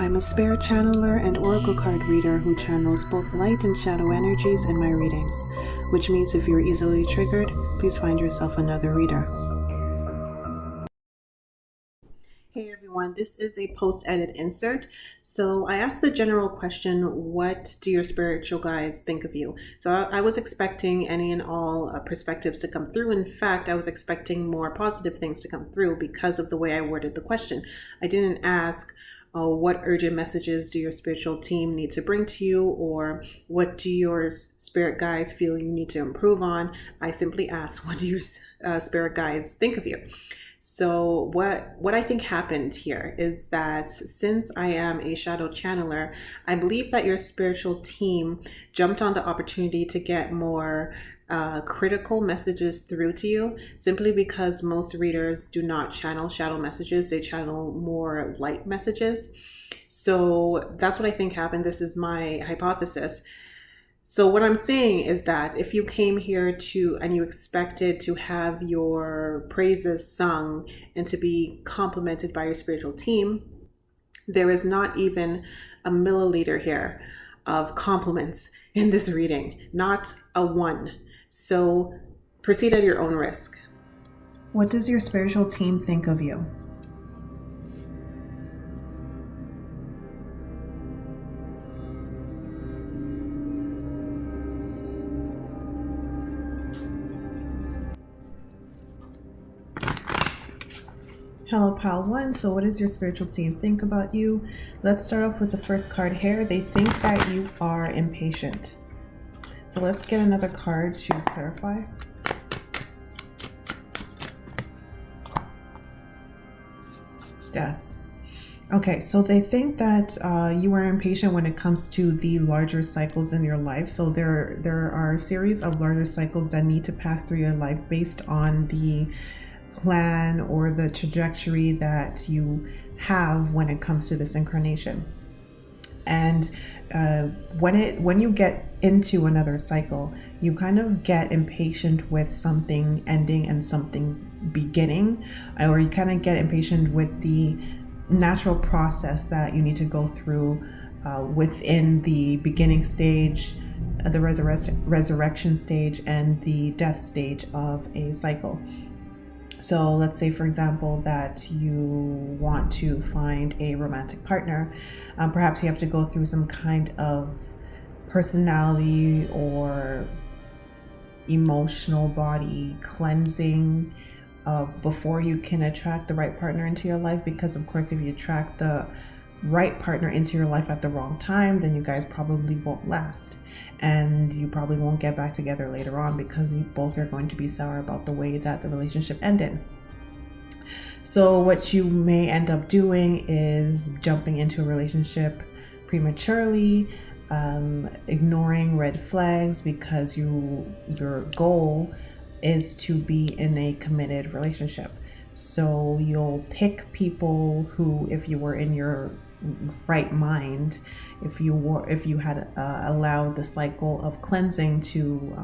I'm a spirit channeler and oracle card reader who channels both light and shadow energies in my readings, which means if you're easily triggered, please find yourself another reader. Hey everyone, this is a post-edit insert. So I asked the general question, what do your spiritual guides think of you? So I was expecting any and all perspectives to come through. In fact, I was expecting more positive things to come through because of the way I worded the question. I didn't ask, what urgent messages do your spiritual team need to bring to you, or what do your spirit guides feel you need to improve on? I simply asked, what do your spirit guides think of you? So what I think happened here is that since I am a shadow channeler, I believe that your spiritual team jumped on the opportunity to get more critical messages through to you, simply because most readers do not channel shadow messages. They channel more light messages. So that's what I think happened. This is my hypothesis. So what I'm saying is that if you came here and you expected to have your praises sung and to be complimented by your spiritual team, there is not even a milliliter here of compliments in this reading, not a one. So proceed at your own risk. What does your spiritual team think of you? Hello, Pile 1. So what does your spiritual team think about you? Let's start off with the first card here. They think that you are impatient. So let's get another card to clarify. Death. Okay, so they think that you are impatient when it comes to the larger cycles in your life. So there are a series of larger cycles that need to pass through your life based on the plan or the trajectory that you have when it comes to this incarnation. And when you get into another cycle, you kind of get impatient with something ending and something beginning, or you kind of get impatient with the natural process that you need to go through within the beginning stage, the resurrection stage, and the death stage of a cycle. So let's say, for example, that you want to find a romantic partner. Perhaps you have to go through some kind of personality or emotional body cleansing before you can attract the right partner into your life. Because of course, if you attract the right partner into your life at the wrong time, then you guys probably won't last. And you probably won't get back together later on because you both are going to be sour about the way that the relationship ended. So what you may end up doing is jumping into a relationship prematurely, ignoring red flags because your goal is to be in a committed relationship. So you'll pick people who, if you were in your right mind, if you had allowed the cycle of cleansing to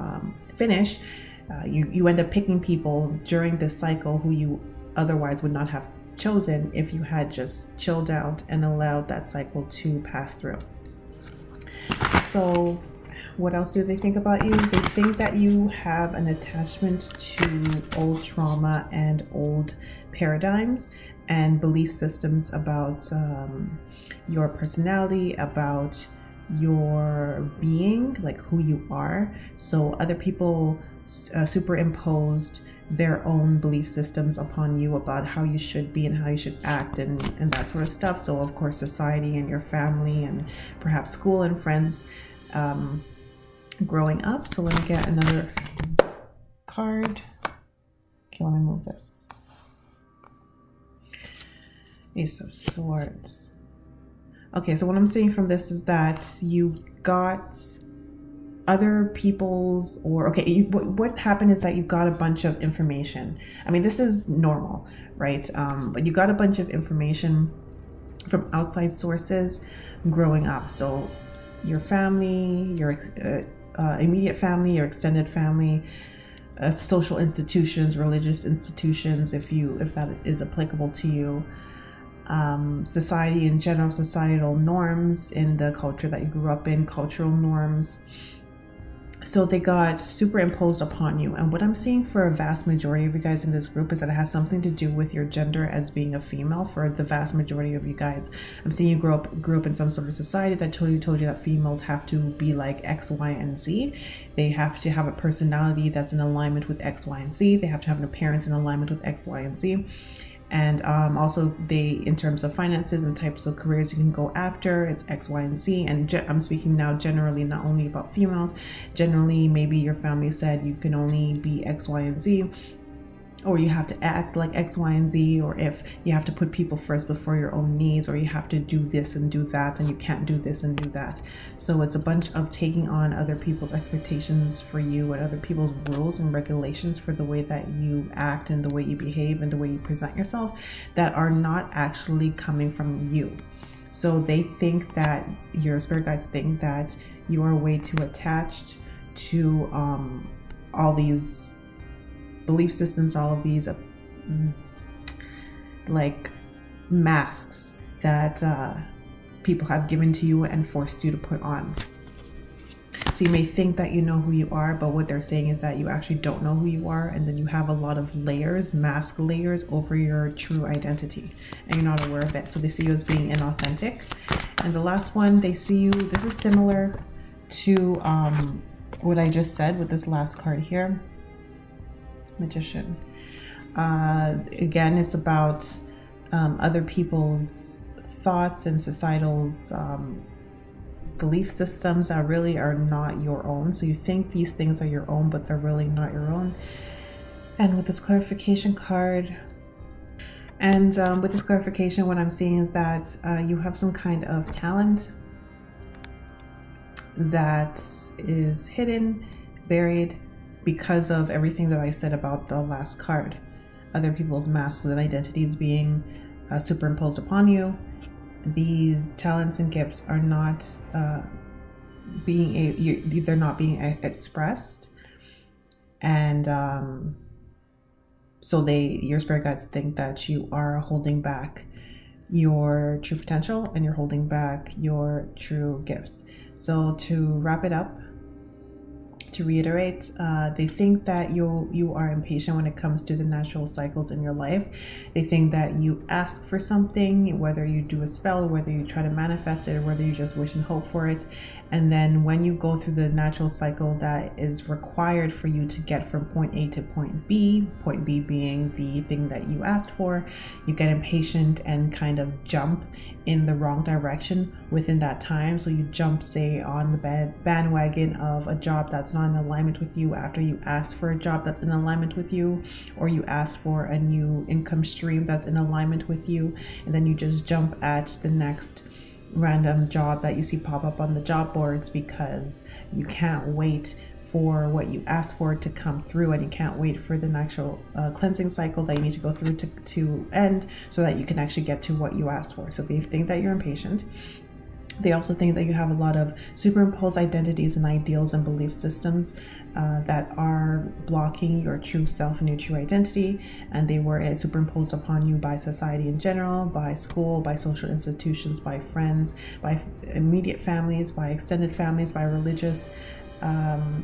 finish, you end up picking people during this cycle who you otherwise would not have chosen if you had just chilled out and allowed that cycle to pass through. So what else do they think about you? They think that you have an attachment to old trauma and old paradigms and belief systems about your personality, about your being, like who you are. So other people superimposed their own belief systems upon you about how you should be and how you should act and that sort of stuff. So of course, society and your family and perhaps school and friends growing up. So let me get another card. Okay, let me move this. Ace of Swords. Okay, so what I'm seeing from this is that you got other people's, what happened is that you got a bunch of information. I mean, this is normal, right? But you got a bunch of information from outside sources growing up. So your family, your immediate family, your extended family, social institutions, religious institutions, if that is applicable to you. society in general, societal norms in the culture that you grew up in, cultural norms. So they got superimposed upon you. And what I'm seeing for a vast majority of you guys in this group is that it has something to do with your gender as being a female. For the vast majority of you guys, I'm seeing you grew up in some sort of society that told you that females have to be like X, Y, and Z. They have to have a personality that's in alignment with X, Y, and Z. They have to have an appearance in alignment with X, Y, and Z. And also in terms of finances and types of careers you can go after, it's X, Y, and Z. And I'm speaking now generally, not only about females. Generally, maybe your family said you can only be X, Y, and Z, or you have to act like X, Y, and Z, or if you have to put people first before your own needs, or you have to do this and do that, and you can't do this and do that. So it's a bunch of taking on other people's expectations for you and other people's rules and regulations for the way that you act and the way you behave and the way you present yourself that are not actually coming from you. So they think that, your spirit guides think that you are way too attached to all these belief systems, all of these like masks that people have given to you and forced you to put on. So you may think that you know who you are, but what they're saying is that you actually don't know who you are, and then you have a lot of layers, mask layers over your true identity, and you're not aware of it. So they see you as being inauthentic. And the last one, they see you, this is similar to what I just said with this last card here, Magician. Again, it's about other people's thoughts and societal's belief systems that really are not your own. So you think these things are your own, but they're really not your own. And with this clarification card, and with this clarification, what I'm seeing is that you have some kind of talent that is hidden, buried, because of everything that I said about the last card. Other people's masks and identities being superimposed upon you. These talents and gifts are not they're not being expressed, and so your spirit guides think that you are holding back your true potential and you're holding back your true gifts. So to wrap it up, to reiterate, they think that you are impatient when it comes to the natural cycles in your life. They think that you ask for something, whether you do a spell, whether you try to manifest it, or whether you just wish and hope for it. And then when you go through the natural cycle that is required for you to get from point A to point B being the thing that you asked for, you get impatient and kind of jump in the wrong direction within that time. So you jump, say, on the bandwagon of a job that's not in alignment with you after you asked for a job that's in alignment with you, or you asked for a new income stream that's in alignment with you, and then you just jump at the next random job that you see pop up on the job boards because you can't wait for what you asked for to come through, and you can't wait for the natural cleansing cycle that you need to go through to end so that you can actually get to what you asked for. So they think that you're impatient. They also think that you have a lot of superimposed identities and ideals and belief systems that are blocking your true self and your true identity, and they were superimposed upon you by society in general, by school, by social institutions, by friends, by immediate families, by extended families, by religious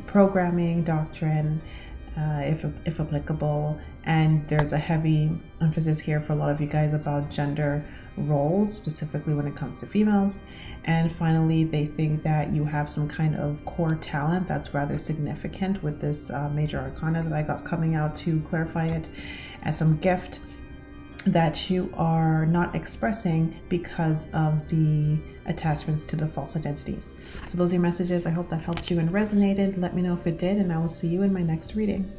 programming, doctrine, if applicable. And there's a heavy emphasis here for a lot of you guys about gender roles, specifically when it comes to females. And finally, they think that you have some kind of core talent that's rather significant with this major arcana that I got coming out to clarify it, as some gift that you are not expressing because of the attachments to the false identities. So those are your messages. I hope that helped you and resonated. Let me know if it did, and I will see you in my next reading.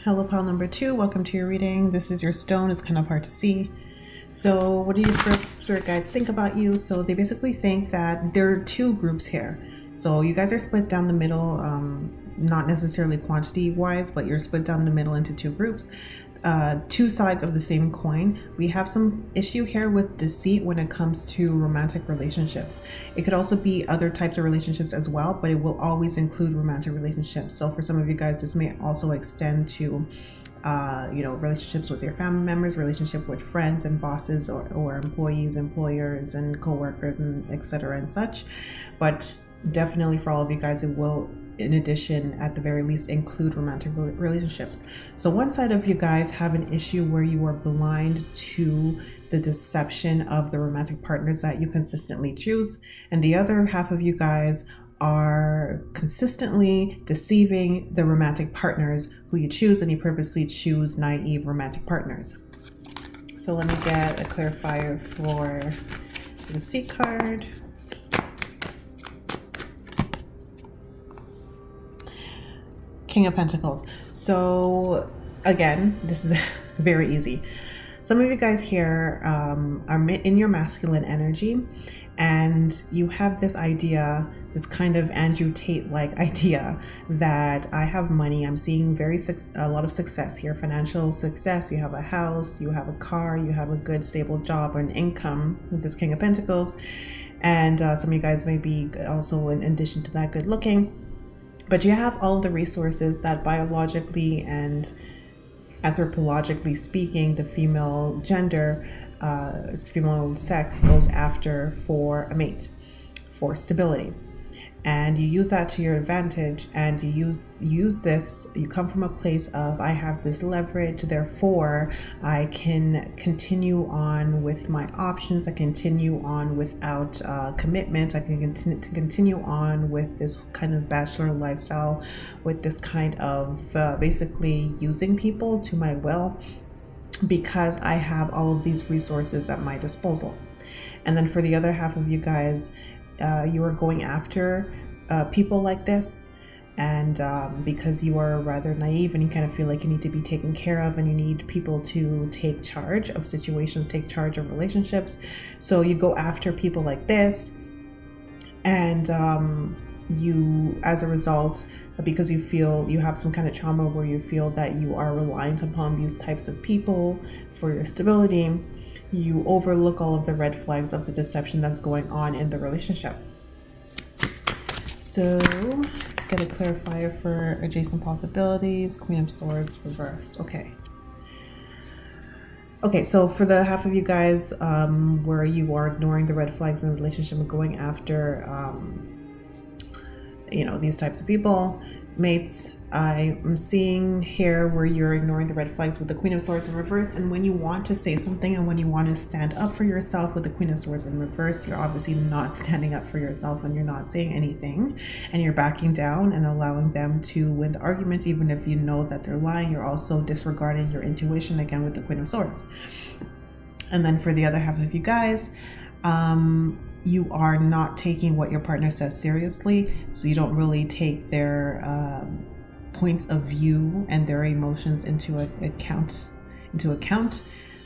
Hello, pile number 2. Welcome to your reading. This is your stone. It's kind of hard to see. So what do your spirit guides think about you? So they basically think that there are two groups here. So you guys are split down the middle. not necessarily quantity wise, but you're split down the middle into two groups, two sides of the same coin. We have some issue here with deceit when it comes to romantic relationships. It could also be other types of relationships as well, but it will always include romantic relationships. So for some of you guys, this may also extend to relationships with your family members, relationship with friends and bosses, or employees, employers, and co-workers, and etc. and such. But definitely for all of you guys, it will, in addition, at the very least, include romantic relationships. So one side of you guys have an issue where you are blind to the deception of the romantic partners that you consistently choose, and the other half of you guys are consistently deceiving the romantic partners who you choose, and you purposely choose naive romantic partners. So let me get a clarifier for the C card. King of Pentacles. So again, this is very easy. Some of you guys here are in your masculine energy, and you have this idea, this kind of Andrew Tate-like idea that I have money. I'm seeing a lot of success here, financial success. You have a house, you have a car, you have a good stable job or an income with this King of Pentacles. And some of you guys may be also, in addition to that, good looking. But you have all of the resources that biologically and anthropologically speaking, the female gender, female sex goes after for a mate, for stability. And you use that to your advantage, and you use this, you come from a place of, I have this leverage, therefore I can continue on with my options, I continue on without commitment, I can continue on with this kind of bachelor lifestyle, with this kind of basically using people to my will, because I have all of these resources at my disposal. And then for the other half of you guys, you are going after people like this, and because you are rather naive and you kind of feel like you need to be taken care of, and you need people to take charge of situations, take charge of relationships, so you go after people like this, and you, as a result, because you feel you have some kind of trauma where you feel that you are reliant upon these types of people for your stability, you overlook all of the red flags of the deception that's going on in the relationship. So let's get a clarifier for adjacent possibilities. Queen of Swords reversed. Okay, so for the half of you guys where you are ignoring the red flags in the relationship and going after these types of people, mates, I am seeing here where you're ignoring the red flags with the Queen of Swords in reverse. And when you want to say something and when you want to stand up for yourself with the Queen of Swords in reverse, you're obviously not standing up for yourself, and you're not saying anything, and you're backing down and allowing them to win the argument. Even if you know that they're lying, you're also disregarding your intuition, again with the Queen of Swords. And then for the other half of you guys, you are not taking what your partner says seriously, so you don't really take their points of view and their emotions into account.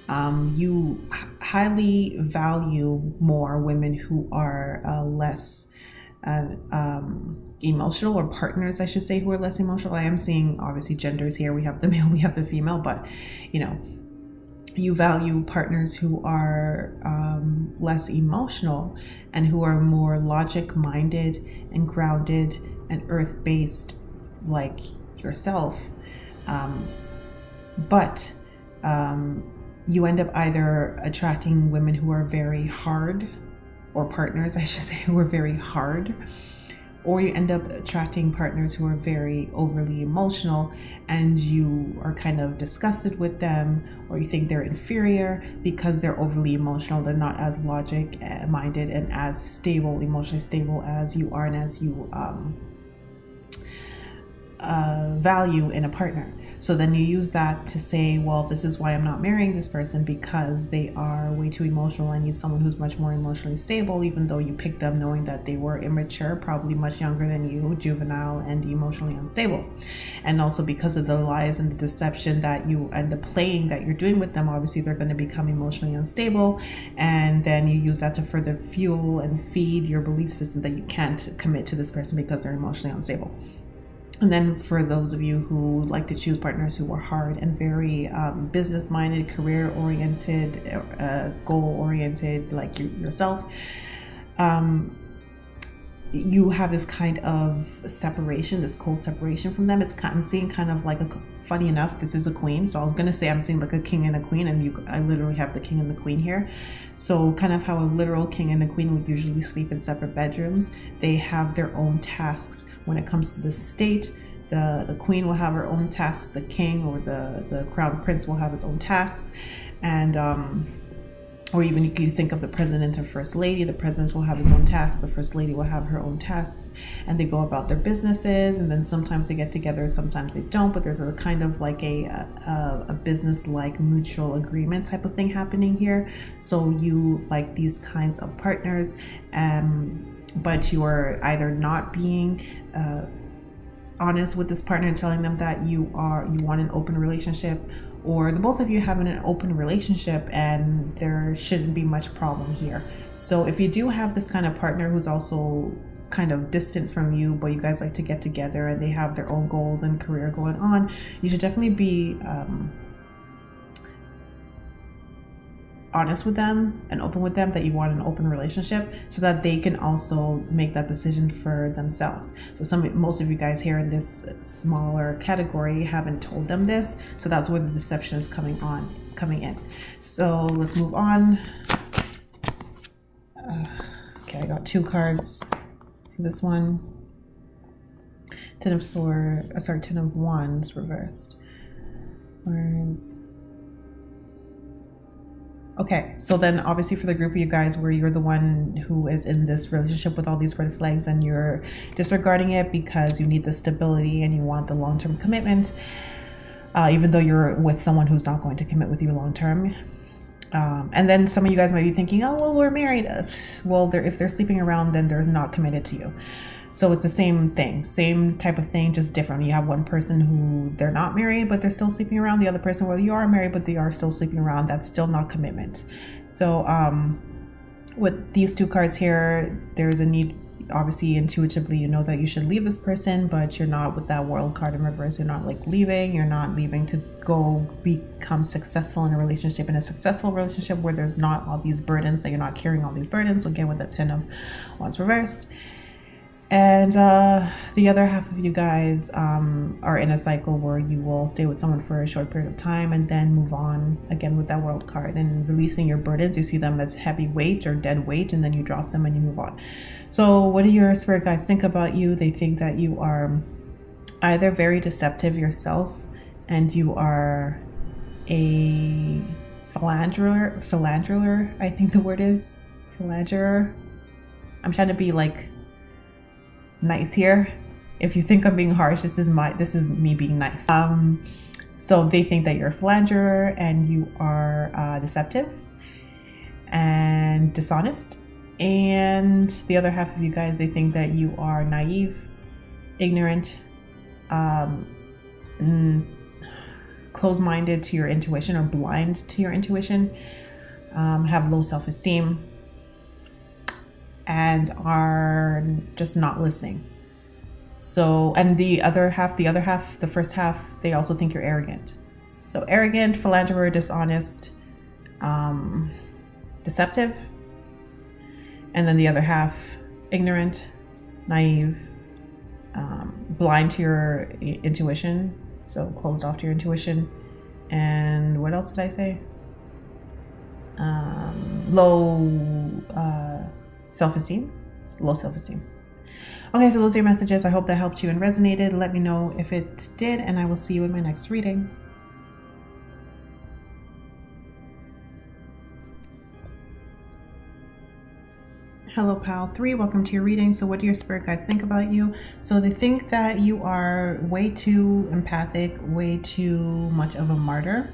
You highly value more women who are less emotional, or partners, I should say, who are less emotional. I am seeing obviously genders here. We have the male, we have the female, but you value partners who are less emotional and who are more logic-minded and grounded and earth-based, like yourself. But you end up either attracting women who are very hard, or partners, I should say, who are very hard, or you end up attracting partners who are very overly emotional, and you are kind of disgusted with them, or you think they're inferior because they're overly emotional. They're not as logic minded and as stable, emotionally stable as you are, and as you value in a partner. So then you use that to say, well, this is why I'm not marrying this person, because they are way too emotional. I need someone who's much more emotionally stable, even though you picked them knowing that they were immature, probably much younger than you, juvenile and emotionally unstable. And also because of the lies and the deception that you and the playing that you're doing with them, obviously they're going to become emotionally unstable, and then you use that to further fuel and feed your belief system that you can't commit to this person because they're emotionally unstable. And then for those of you who like to choose partners who are hard and very business-minded, career-oriented, goal-oriented, like yourself, you have this kind of separation, this cold separation from them. I'm seeing kind of like funny enough, this is a queen. So I was gonna say I'm seeing like a king and a queen, and I literally have the king and the queen here. So kind of how a literal king and the queen would usually sleep in separate bedrooms. They have their own tasks when it comes to the state. The queen will have her own tasks. The king or the crown prince will have his own tasks, and or even if you think of the president or first lady, the president will have his own tasks, the first lady will have her own tasks, and they go about their businesses, and then sometimes they get together, sometimes they don't, but there's a kind of like a business-like mutual agreement type of thing happening here. So you like these kinds of partners, but you are either not being honest with this partner and telling them that you want an open relationship, or the both of you having an open relationship and there shouldn't be much problem here. So if you do have this kind of partner who's also kind of distant from you, but you guys like to get together and they have their own goals and career going on, you should definitely be honest with them and open with them that you want an open relationship, so that they can also make that decision for themselves. So most of you guys here in this smaller category haven't told them this, so that's where the deception is coming in. So let's move on. Okay, I got 2 cards for this one. Ten of Wands reversed. Words. Okay, so then obviously for the group of you guys where you're the one who is in this relationship with all these red flags and you're disregarding it because you need the stability and you want the long-term commitment, even though you're with someone who's not going to commit with you long-term. And then some of you guys might be thinking, oh, well, we're married. Well, if they're sleeping around, then they're not committed to you. So it's the same thing, same type of thing, just different. You have one person who they're not married, but they're still sleeping around. The other person, well, you are married, but they are still sleeping around. That's still not commitment. So with these 2 cards here, there's a need, obviously intuitively, you know that you should leave this person, but you're not with that World card in reverse. You're not like leaving. You're not leaving to go become successful in a successful relationship where there's not all these burdens, that you're not carrying all these burdens. Again, with the 10 of Wands reversed. And the other half of you guys are in a cycle where you will stay with someone for a short period of time and then move on, again with that World card, and releasing your burdens. You see them as heavy weight or dead weight, and then you drop them and you move on. So what do your spirit guides think about you? They think that you are either very deceptive yourself, and you are a philanderer, I think the word is philanderer. I'm trying to be like nice here. If you think I'm being harsh, this is me being nice. So they think that you're a philanderer and you are deceptive and dishonest. And the other half of you guys, they think that you are naive, ignorant, closed-minded to your intuition, or blind to your intuition, have low self-esteem, and are just not listening. So, and the first half, they also think you're arrogant. So arrogant, philanderer, dishonest, deceptive. And then the other half, ignorant, naive, blind to your intuition. So closed off to your intuition. And what else did I say? Low self-esteem. Low self-esteem. Okay, so those are your messages. I hope that helped you and resonated. Let me know if it did, and I will see you in my next reading. Hello, pal 3. Welcome to your reading. So what do your spirit guides think about you? So they think that you are way too empathic, way too much of a martyr.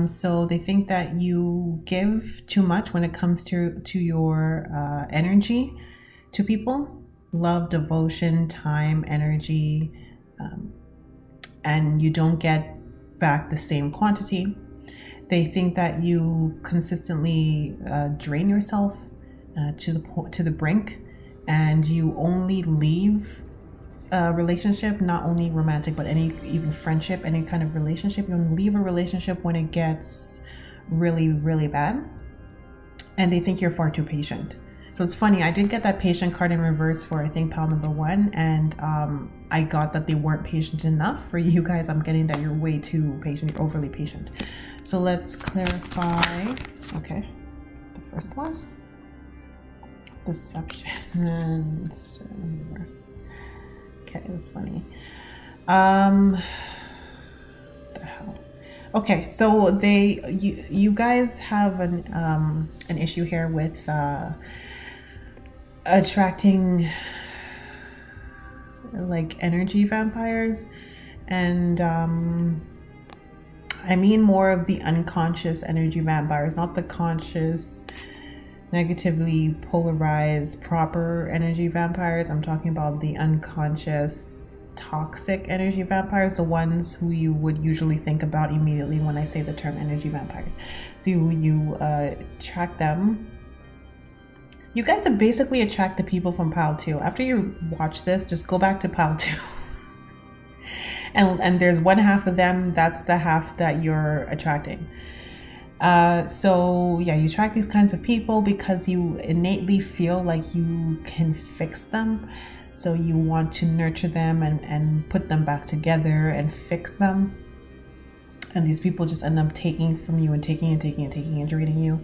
So they think that you give too much when it comes to your energy to people. Love, devotion, time, energy, and you don't get back the same quantity. They think that you consistently drain yourself to the brink, and you only leave relationship, not only romantic, but any even friendship, any kind of relationship. You want to leave a relationship when it gets really, really bad. And they think you're far too patient. So it's funny, I did get that patient card in reverse for, I think, pile number 1. And I got that they weren't patient enough. For you guys, I'm getting that you're way too patient, you're overly patient. So let's clarify. Okay, the first one. Deception and reverse. Okay, that's funny. The hell. Okay, so you guys have an issue here with attracting like energy vampires, and I mean more of the unconscious energy vampires, not the conscious, negatively polarized proper energy vampires. I'm talking about the unconscious toxic energy vampires, the ones who you would usually think about immediately when I say the term energy vampires. So you attract them. You guys are basically attract the people from pile 2. After you watch this, just go back to pile 2. and there's one half of them, that's the half that you're attracting. So yeah, you attract these kinds of people because you innately feel like you can fix them. So you want to nurture them and put them back together and fix them. And these people just end up taking from you and taking and draining you.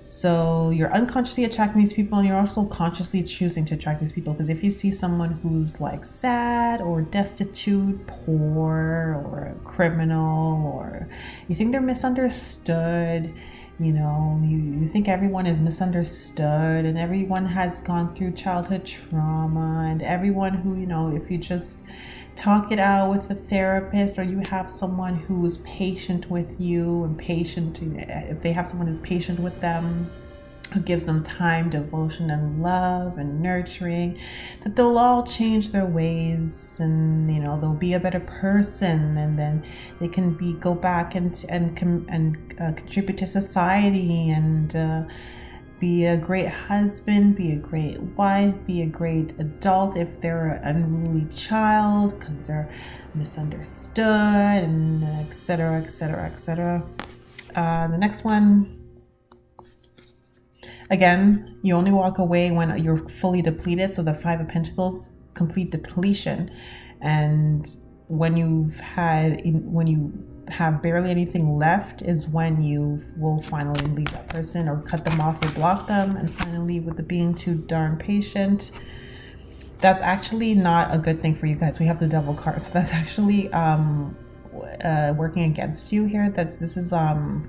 So you're unconsciously attracting these people, and you're also consciously choosing to attract these people. Because if you see someone who's like sad or destitute, poor, or a criminal, or you think they're misunderstood, you know, you think everyone is misunderstood and everyone has gone through childhood trauma, and everyone who, you know, if you just talk it out with a therapist, or you have someone who is patient with you and patient, if they have someone who's patient with them, who gives them time, devotion, and love and nurturing, that they'll all change their ways, and you know, they'll be a better person, and then they can go back and contribute to society, and be a great husband, be a great wife, be a great adult if they're an unruly child because they're misunderstood, and etc, etc, etc. The next one, again, you only walk away when you're fully depleted. So the 5 of Pentacles, complete depletion. And when you have barely anything left is when you will finally leave that person, or cut them off or block them. And finally, with the being too darn patient, that's actually not a good thing for you guys. We have the Devil card, so that's actually working against you here. This is a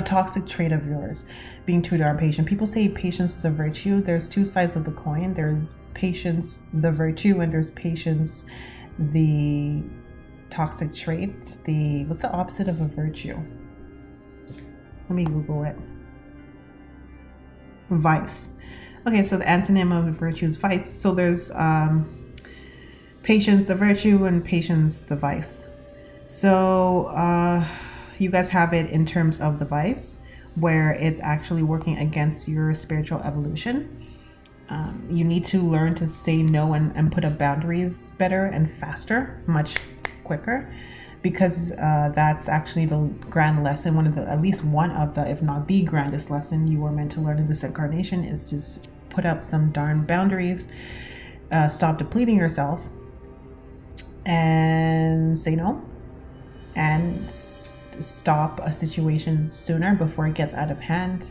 toxic trait of yours, being too darn patient. People say patience is a virtue. There's 2 sides of the coin. There's patience, the virtue, and there's patience, the toxic trait. What's the opposite of a virtue? Let me Google it. Vice. Okay, so the antonym of virtue is vice. So there's patience, the virtue, and patience, the vice. So you guys have it in terms of the vice, where it's actually working against your spiritual evolution. You need to learn to say no and put up boundaries better and faster, much quicker, because that's actually the grand lesson. At least one of the, if not the grandest lesson you were meant to learn in this incarnation is just put up some darn boundaries, stop depleting yourself, and say no, and stop a situation sooner before it gets out of hand.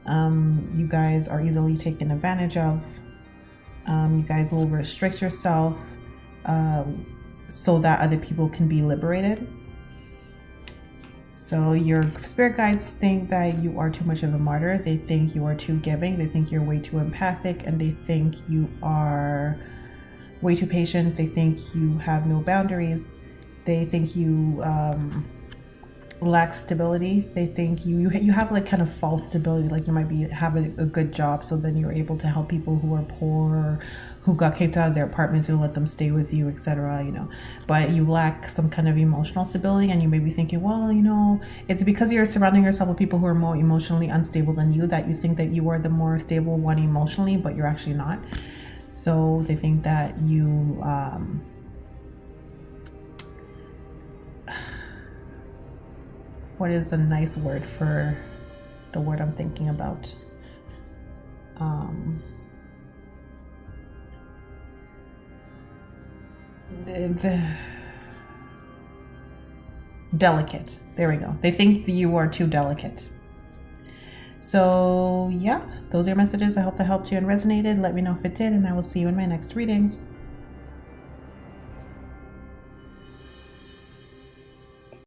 You guys are easily taken advantage of. You guys will restrict yourself so that other people can be liberated. So your spirit guides think that you are too much of a martyr. They think you are too giving. They think you're way too empathic, and they think you are way too patient. They think you have no boundaries. They think you lack stability. They think you have like kind of false stability, like you might be having a good job, so then you're able to help people who are poor, or who got kicked out of their apartments, who let them stay with you, etc. You know, but you lack some kind of emotional stability, and you may be thinking, well, you know, it's because you're surrounding yourself with people who are more emotionally unstable than you that you think that you are the more stable one emotionally, but you're actually not. So they think that you what is a nice word for the word I'm thinking about? Delicate. There we go. They think that you are too delicate. So yeah, those are your messages. I hope that helped you and resonated. Let me know if it did, and I will see you in my next reading.